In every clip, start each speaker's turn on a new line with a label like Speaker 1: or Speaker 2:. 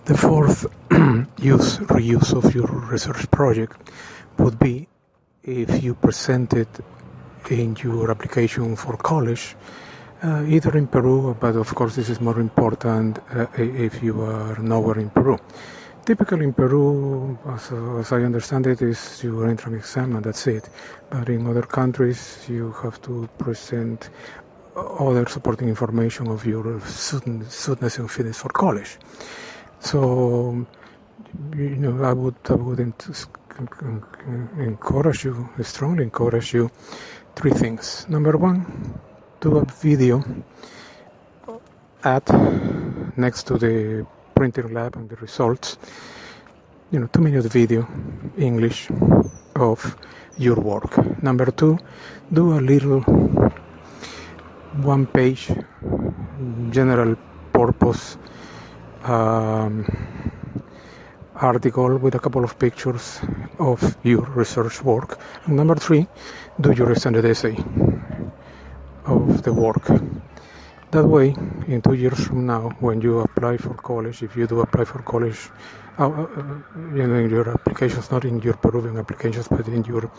Speaker 1: The fourth reuse of your research project would be if you present it in your application for college, either in Peru, but of course this is more important if you are nowhere in Peru. Typically in Peru, as I understand it, is your entrance exam and that's it. But in other countries, you have to present other supporting information of your students and fitness for college. So, I would encourage you, strongly encourage you, three things. Number one, do a video ad next to the printing lab and the results. 2-minute video, English, of your work. Number two, do a little one-page general purpose article with a couple of pictures of your research work. And number three, do your extended essay of the work. That way, in 2 years from now, when you apply for college, if you do apply for college, in your applications, not in your Peruvian applications, but in your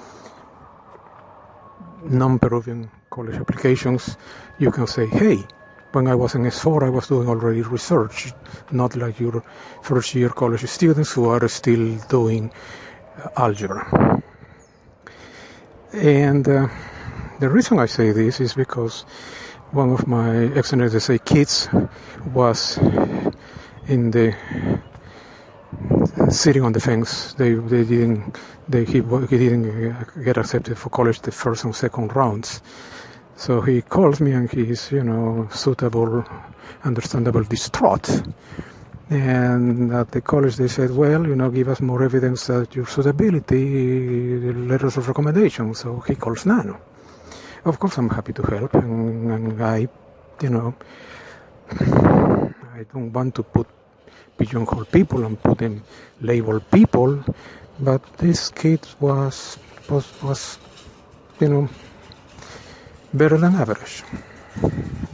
Speaker 1: non-Peruvian college applications, you can say, hey, when I was in S4, I was doing already research, not like your first year college students who are still doing algebra. And the reason I say this is because one of my extended essay kids was sitting on the fence. He didn't get accepted for college the first and second rounds. So he calls me and he's, suitable, understandable, distraught. And at the college they said, well, give us more evidence that your suitability, letters of recommendation. So he calls Nano. Of course I'm happy to help, and I don't want to pigeonhole people and label people, but this kid was better than average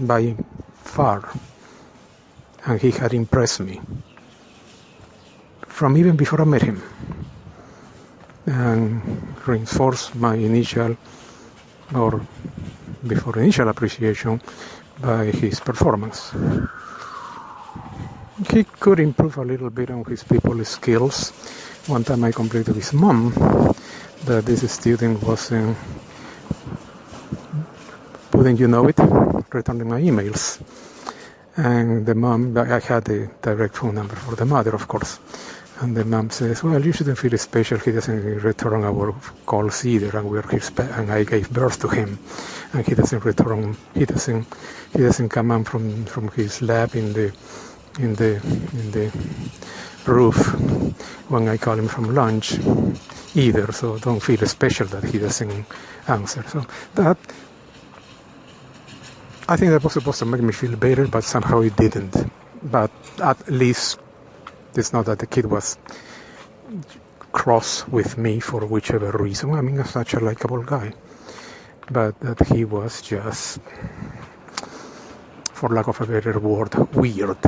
Speaker 1: by far, and he had impressed me from even before I met him, and reinforced my initial appreciation by his performance. He could improve a little bit on his people skills. One time I complained to his mom that this student wasn't, wouldn't you know it, returning my emails. And the mom, I had the direct phone number for the mother, of course. And the mom says, well, you shouldn't feel special. He doesn't return our calls either, and I gave birth to him, and he doesn't return. He doesn't come out from his lab in the roof when I call him from lunch either. So don't feel special that he doesn't answer. So that, I think that was supposed to make me feel better, but somehow it didn't. But at least it's not that the kid was cross with me for whichever reason. I mean, he's such a likable guy. But that he was just, for lack of a better word, weird.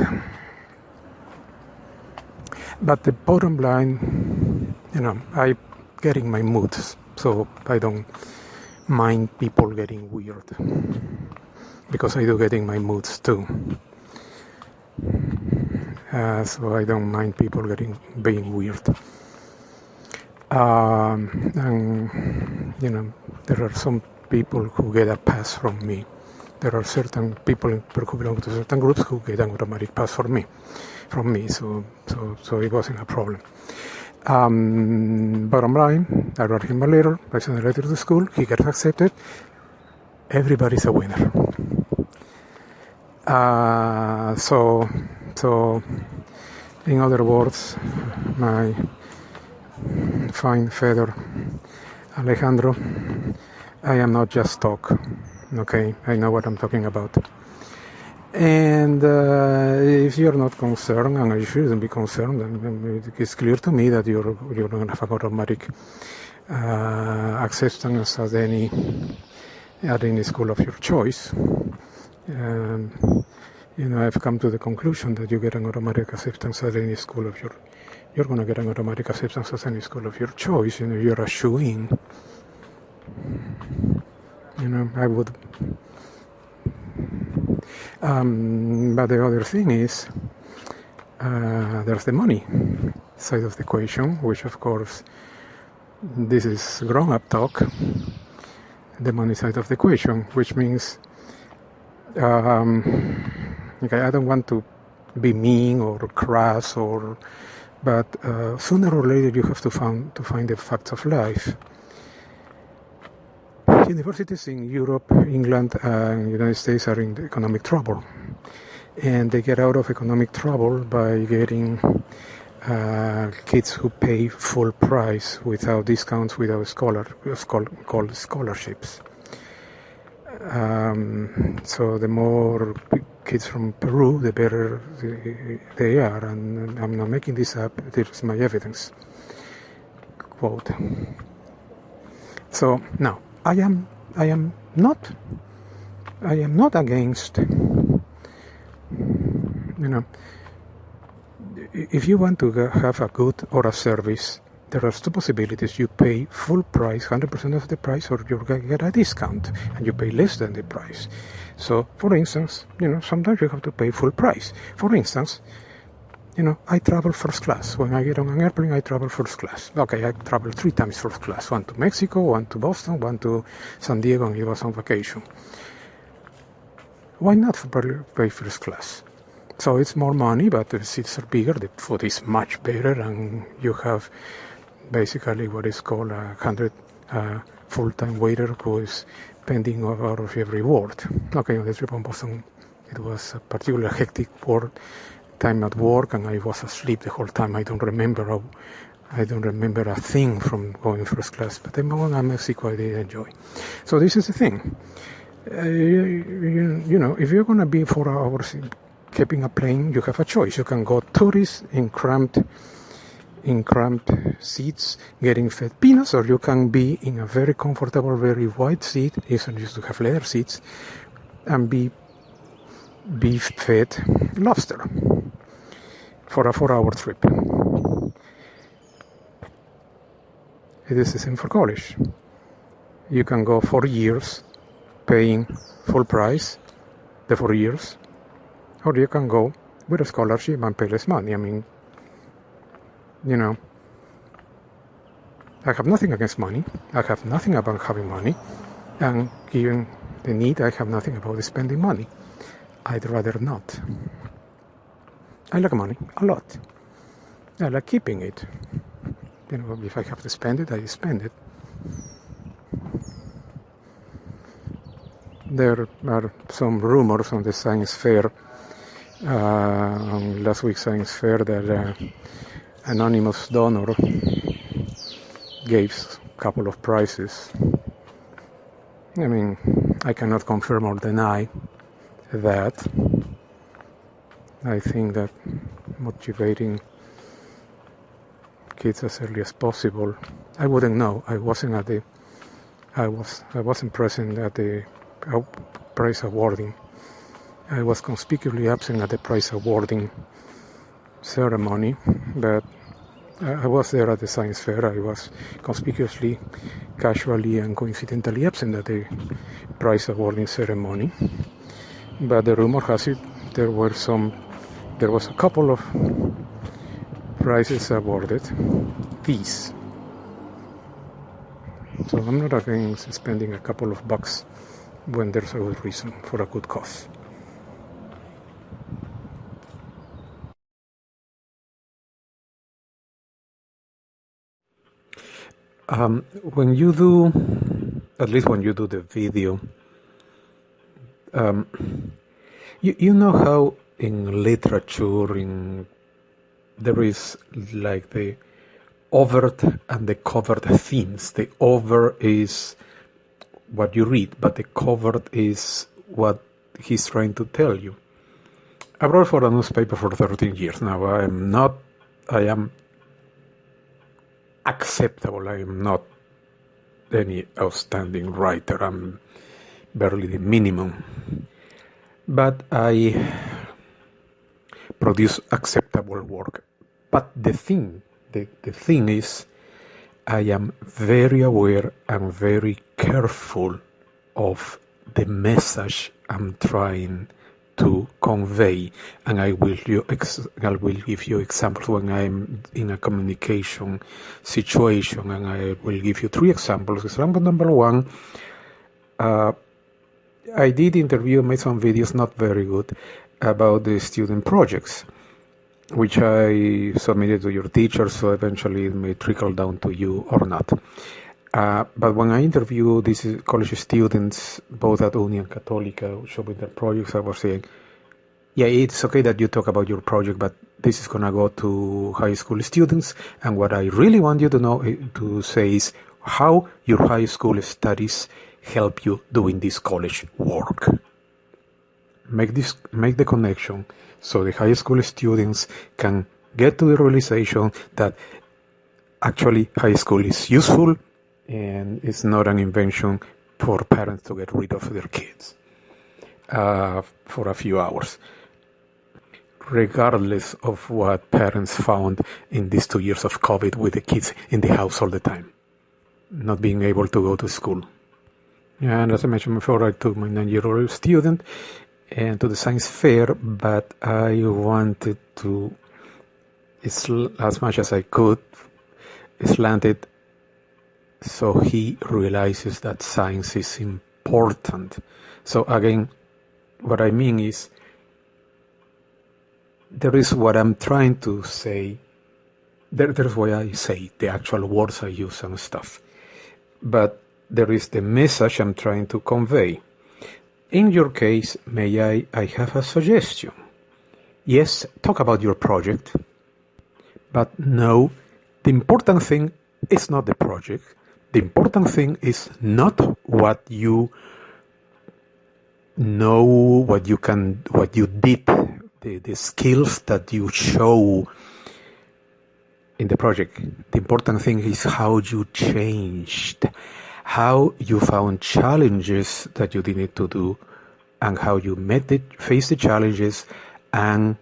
Speaker 1: But the bottom line, I get in my moods, so I don't mind people getting weird. Because I do get in my moods too. So I don't mind people being weird. And there are some people who get a pass from me. There are certain people who belong to certain groups who get an automatic pass from me. So it wasn't a problem. Bottom line, I wrote him a letter. I sent a letter to the school. He gets accepted. Everybody's a winner. So in other words, my fine feather Alejandro, I am not just talk, okay? I know what I'm talking about. And if you're not concerned, and you shouldn't be concerned, it's clear to me that you're going to have automatic acceptance at any school of your choice. I've come to the conclusion that you get an automatic acceptance at any school of you're going to get an automatic acceptance at any school of your choice. You're a shoe-in. I would. But the other thing is, there's the money side of the equation, which of course, this is grown-up talk. The money side of the equation, which means, okay, I don't want to be mean or crass, but sooner or later you have to find the facts of life. Universities in Europe, England, and United States are in economic trouble, and they get out of economic trouble by getting kids who pay full price without discounts, without called scholarships. So the more kids from Peru, the better they are, and I'm not making this up. This is my evidence. Quote. So now I am not against. If you want to have a good or a service, there are two possibilities. You pay full price, 100% of the price, or you get a discount and you pay less than the price. So, for instance, sometimes you have to pay full price. For instance, I travel first class. When I get on an airplane, I travel first class. Okay, I travel 3 times first class. 1 to Mexico, 1 to Boston, 1 to San Diego, and it was on vacation. Why not pay first class? So it's more money, but the seats are bigger, the food is much better, and you have basically what is called 100 full-time waiter who is pending out of every ward. Okay, on the trip on Boston, it was a particularly hectic time at work, and I was asleep the whole time. I don't remember a thing from going first class, but then going to Mexico, I did enjoy. So this is the thing. If you're going to be 4 hours keeping a plane, you have a choice. You can go tourist in cramped seats getting fed peanuts, or you can be in a very comfortable, very wide seat, even used to have leather seats, and be fed lobster for a 4-hour trip. It is the same for college. You can go 4 years paying full price, the 4 years, or you can go with a scholarship and pay less money. I mean, I have nothing against money. I have nothing about having money. And given the need, I have nothing about spending money. I'd rather not. I like money a lot. I like keeping it. If I have to spend it, I spend it. There are some rumors on the science fair, on last week's science fair, that anonymous donor gave a couple of prizes. I mean, I cannot confirm or deny that. I think that motivating kids as early as possible. I wouldn't know. I wasn't present at the prize awarding. I was conspicuously absent at the prize awarding ceremony, but I was there at the science fair. I was conspicuously, casually, and coincidentally absent at the prize awarding ceremony. But the rumor has it there was a couple of prizes awarded. These. So I'm not against spending a couple of bucks when there's a good reason for a good cause. When you do, at least when you do the video, you know how in literature there is like the overt and the covert themes. The overt is what you read, but the covert is what he's trying to tell you. I wrote for a newspaper for 13 years now. I am acceptable. I am not any outstanding writer. I'm barely the minimum. But I produce acceptable work. But the thing is, I am very aware and very careful of the message I'm trying to convey, and I will give you examples when I'm in a communication situation, and I will give you 3 examples. Example number 1, I did made some videos, not very good, about the student projects, which I submitted to your teacher, so eventually it may trickle down to you or not. But when I interview these college students, both at Union Católica, showing their projects, I was saying, yeah, it's okay that you talk about your project, but this is going to go to high school students, and what I really want you to know, to say is how your high school studies help you doing this college work. Make the connection so the high school students can get to the realization that actually high school is useful and it's not an invention for parents to get rid of their kids for a few hours, regardless of what parents found in these 2 years of COVID with the kids in the house all the time, not being able to go to school. And as I mentioned before, I took my 9-year-old student and to the science fair, but I wanted to, as much as I could, slant it so he realizes that science is important. So again, what I mean is, there is what I'm trying to say, there's why I say the actual words I use and stuff, but there is the message I'm trying to convey. In your case, may I have a suggestion? Yes, talk about your project, but no, the important thing is not the project. The important thing is not what you know, what you did, the skills that you show in the project. The important thing is how you changed, how you found challenges that you didn't need to do, and how you faced the challenges and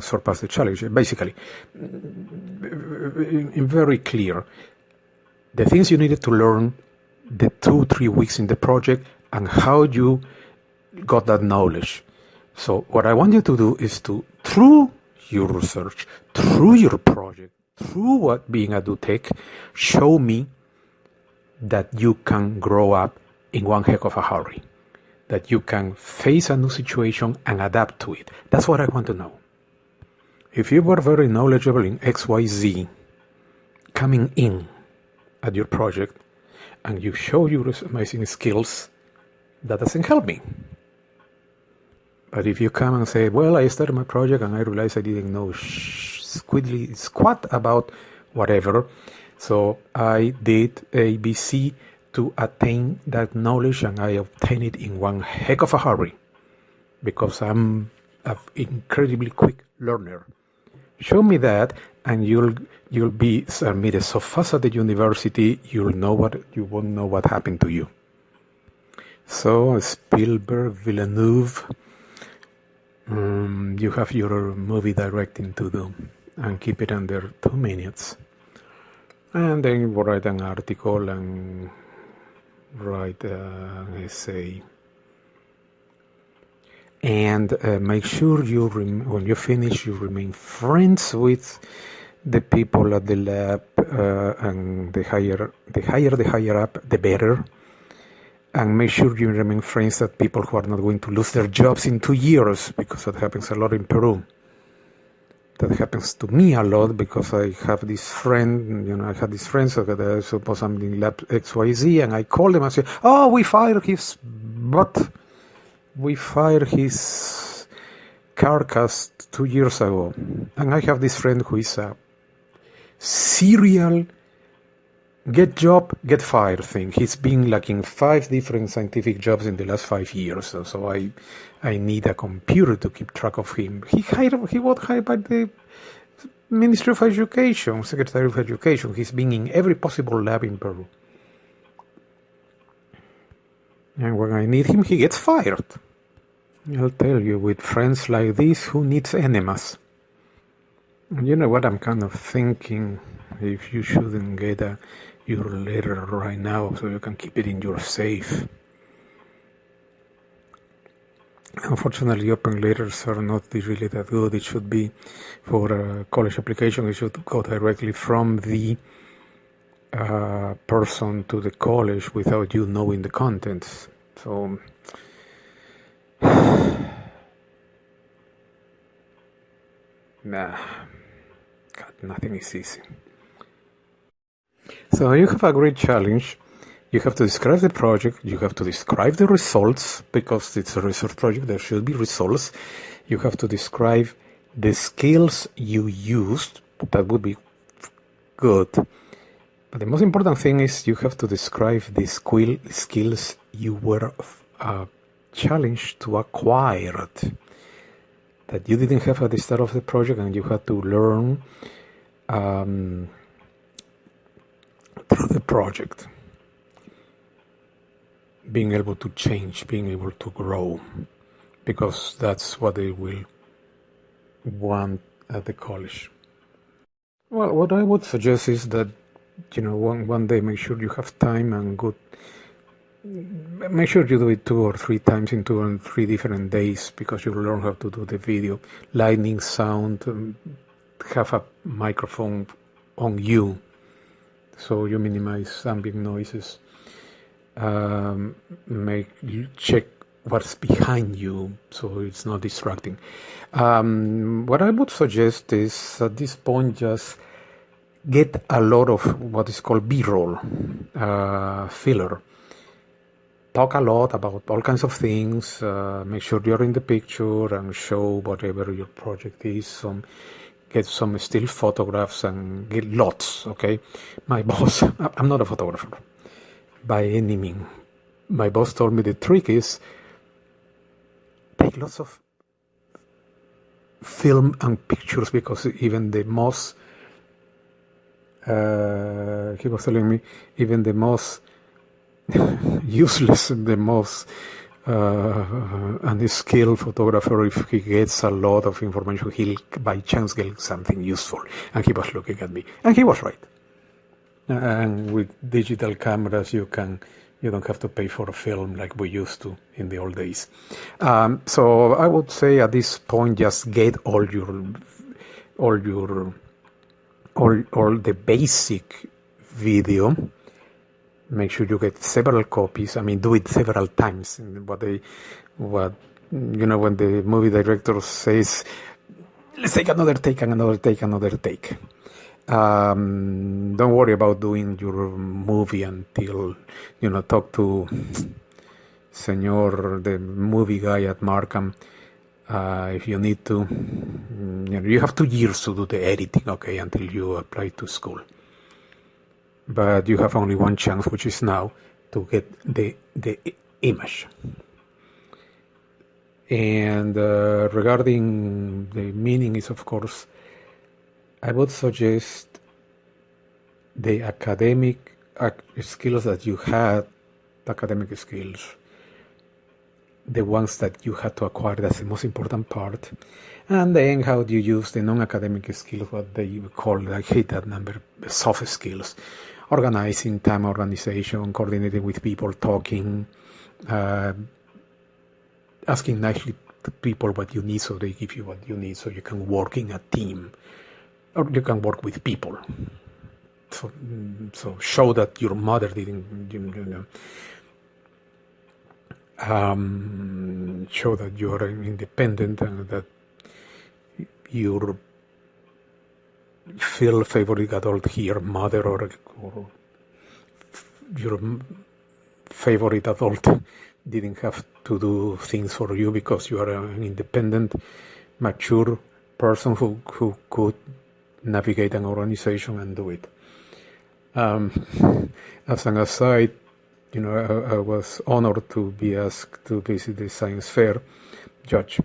Speaker 1: surpass the challenge. Basically, in very clear, the things you needed to learn the 2-3 weeks in the project and how you got that knowledge. So what I want you to do is to, through your research, through your project, through what being a DoTech, show me that you can grow up in one heck of a hurry, that you can face a new situation and adapt to it. That's what I want to know. If you were very knowledgeable in XYZ coming in at your project and you show your amazing skills, that doesn't help me. But if you come and say, well, I started my project and I realized I didn't know squat about whatever, so I did ABC to attain that knowledge, and I obtained it in one heck of a hurry because I'm an incredibly quick learner. Show me that, and you'll be admitted so fast at the university you won't know what happened to you. So Spielberg, Villeneuve, you have your movie directing to do, and keep it under 2 minutes, and then write an article and write an essay, and make sure when you finish you remain friends with the people at the lab, and the higher up the better, and make sure you remain friends with people who are not going to lose their jobs in 2 years, because that happens a lot in Peru. That happens to me a lot because I have this friend, I had this friend, so that I suppose I'm in lab XYZ, and I call them and say, oh, we fired his carcass 2 years ago. And I have this friend who is a serial get job, get fired thing. He's been like in 5 different scientific jobs in the last 5 years. So I need a computer to keep track of him. He was hired by the Ministry of Education, Secretary of Education. He's been in every possible lab in Peru. And when I need him, he gets fired. I'll tell you, with friends like this, who needs enemas? You know what I'm kind of thinking, if you shouldn't get your letter right now so you can keep it in your safe. Unfortunately, open letters are not really that good. It should be for a college application. It should go directly from the person to the college without you knowing the contents. So, nah, God, nothing is easy. So you have a great challenge. You have to describe the project, you have to describe the results, because it's a research project, there should be results. You have to describe the skills you used, that would be good. But the most important thing is you have to describe the skills you were challenged to acquire, that you didn't have at the start of the project and you had to learn through the project. Being able to change, being able to grow, because that's what they will want at the college. Well, what I would suggest is that, one day make sure you have time and make sure you do it 2 or 3 times in 2 and 3 different days, because you'll learn how to do the video, lighting, sound, have a microphone on you, so you minimize ambient noises. Check what's behind you so it's not distracting. What I would suggest is at this point just get a lot of what is called B-roll, filler. Talk a lot about all kinds of things, make sure you're in the picture and show whatever your project is. Get some still photographs and get lots, okay? My boss, I'm not a photographer by any means. My boss told me the trick is take lots of film and pictures, because even the most, he was telling me, even the most useless, the most unskilled photographer, if he gets a lot of information, he'll by chance get something useful. And he was looking at me, and he was right. And with digital cameras, you don't have to pay for a film like we used to in the old days. So I would say at this point, just get all the basic video. Make sure you get several copies. I mean, do it several times. When the movie director says, let's take another take and another take, another take. Don't worry about doing your movie until, talk to Senor, the movie guy at Markham, if you need to. You have 2 years to do the editing, okay, until you apply to school. But you have only one chance, which is now, to get the image. And regarding the meaning is, of course, I would suggest the academic skills that you had, academic skills, the ones that you had to acquire, that's the most important part. And then how do you use the non-academic skills, what they call, I hate that number, soft skills. Organizing, time organization, coordinating with people, talking, asking nicely to people what you need so they give you what you need, so you can work in a team, or you can work with people. So show that your mother didn't, show that you are independent and that your feel favorite adult here, mother or your favorite adult didn't have to do things for you, because you are an independent, mature person who could navigate an organization and do it. As an aside, I was honored to be asked to visit the science fair, Judge,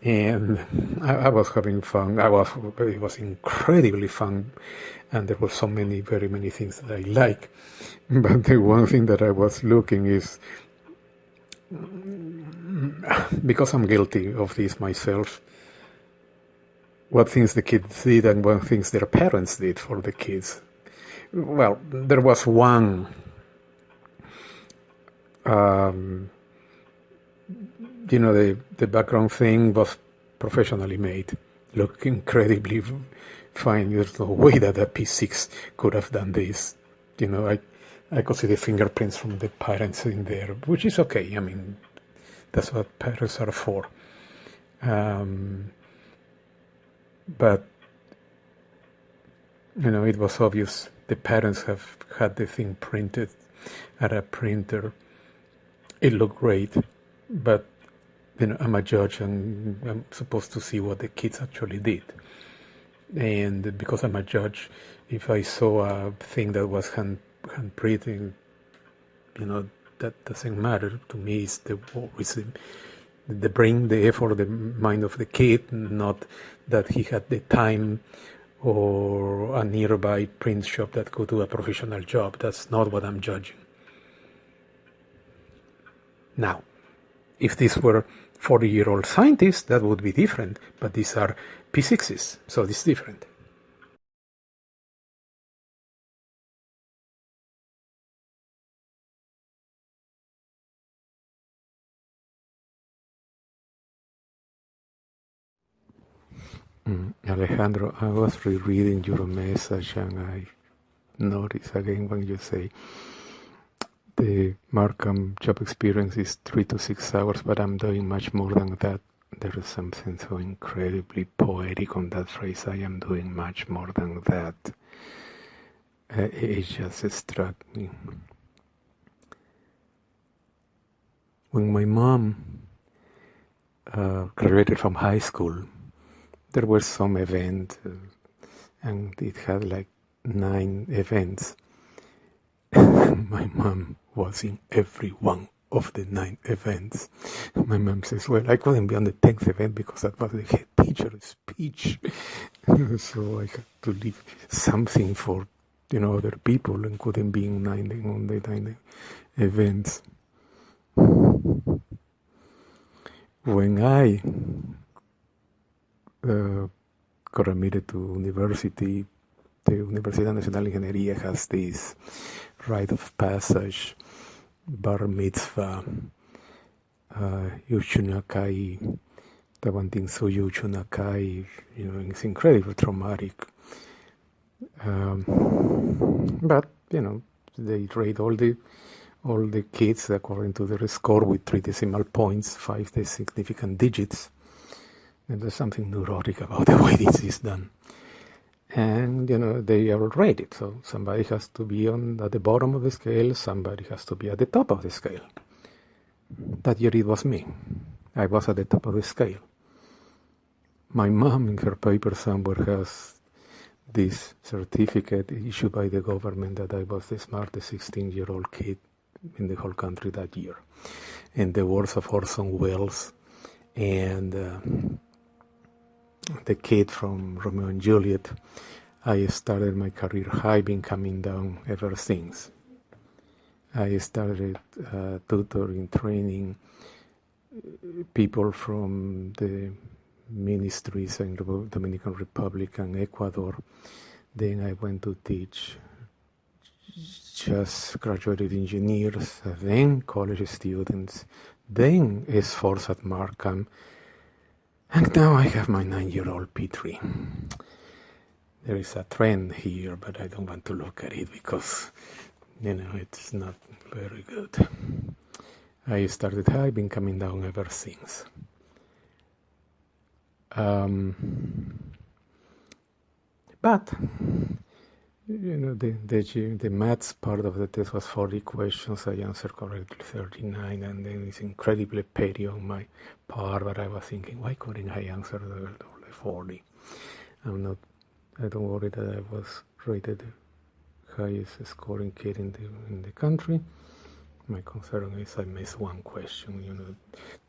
Speaker 1: and I was having fun. It was incredibly fun, and there were very many things that I like. But the one thing that I was looking is because I'm guilty of this myself, what things the kids did and what things their parents did for the kids. Well, there was one, the background thing was professionally made, looked incredibly fine. There's no way that a P6 could have done this. I could see the fingerprints from the parents in there, which is okay. I mean, that's what parents are for. But it was obvious the parents have had the thing printed at a printer. It looked great, but I'm a judge and I'm supposed to see what the kids actually did. And because I'm a judge, if I saw a thing that was hand printing, that doesn't matter to me. It's the brain, the effort, the mind of the kid, not that he had the time or a nearby print shop that could do a professional job. That's not what I'm judging. Now, if these were 40-year-old scientists, that would be different, but these are P6s, so it's different. Alejandro, I was rereading your message and I noticed again when you say the Markham job experience is 3 to 6 hours, but I'm doing much more than that. There is something so incredibly poetic on that phrase. I am doing much more than that. It just struck me. When my mom graduated from high school, there was some event, and it had like 9 events. My mom was in every one of the 9 events. My mom says, well, I couldn't be on the 10th event because that was the head teacher's speech. So I had to leave something for other people and couldn't be on the 9 events. When I got admitted to university, the Universidad Nacional de Ingeniería has this rite of passage, bar mitzvah, Yuchunakai, Tawanting Suyu Chunakai, it's incredibly traumatic. But, they rate all the kids according to their score with 3 decimal points, 5 significant digits. And there's something neurotic about the way this is done. And, they are rated. So somebody has to be at the bottom of the scale, somebody has to be at the top of the scale. That year it was me. I was at the top of the scale. My mom in her paper somewhere has this certificate issued by the government that I was the smartest 16-year-old kid in the whole country that year. In the words of Orson Welles and the kid from Romeo and Juliet, I started my career high, been coming down ever since. I started tutoring, training people from the ministries in the Dominican Republic and Ecuador. Then I went to teach just graduated engineers, then college students, then S4s at Markham, and now I have my 9-year-old P3. There is a trend here, but I don't want to look at it because, it's not very good. I started high, been coming down ever since. But the maths part of the test was 40 questions. I answered correctly 39, and then it's incredibly petty on my part. But I was thinking, why couldn't I answer the 40? I don't worry that I was rated the highest scoring kid in the country. My concern is I missed one question.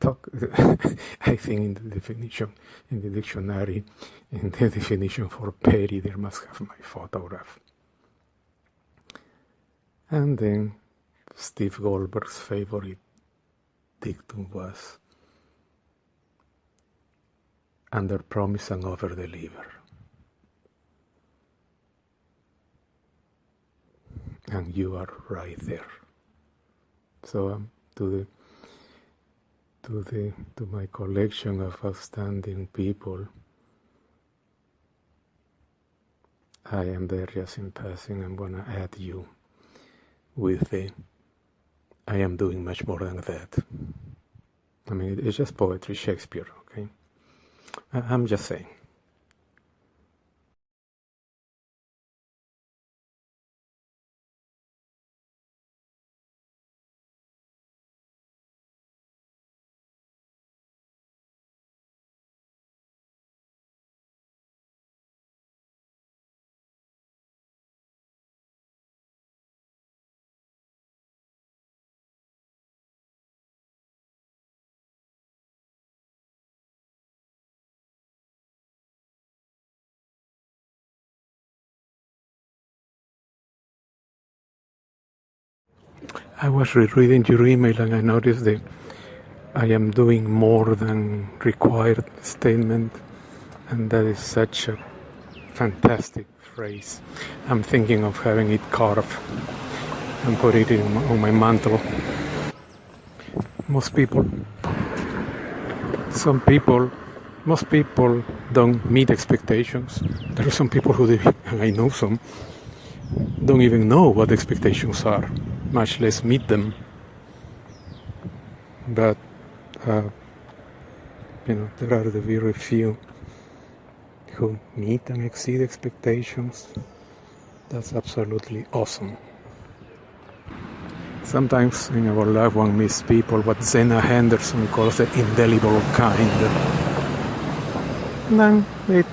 Speaker 1: I think in the definition, in the dictionary, in the definition for petty, there must have my photograph. And then Steve Goldberg's favorite dictum was under promise and over deliver. And you are right there. So to my collection of outstanding people, I am there just in passing. I'm gonna add you with the I am doing much more than that. I mean, it's just poetry, Shakespeare, okay? I'm just saying. I was rereading your email and I noticed that I am doing more than required statement, and that is such a fantastic phrase. I'm thinking of having it carved and put it on my mantle. Most people don't meet expectations. There are some people who, and I know some, don't even know what expectations are, much less meet them. But there are the very few who meet and exceed expectations. That's absolutely awesome. Sometimes in our life one meets people what Zena Henderson calls the indelible kind. And it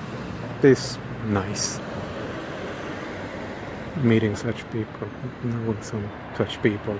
Speaker 1: is nice meeting such people, knowing some such people.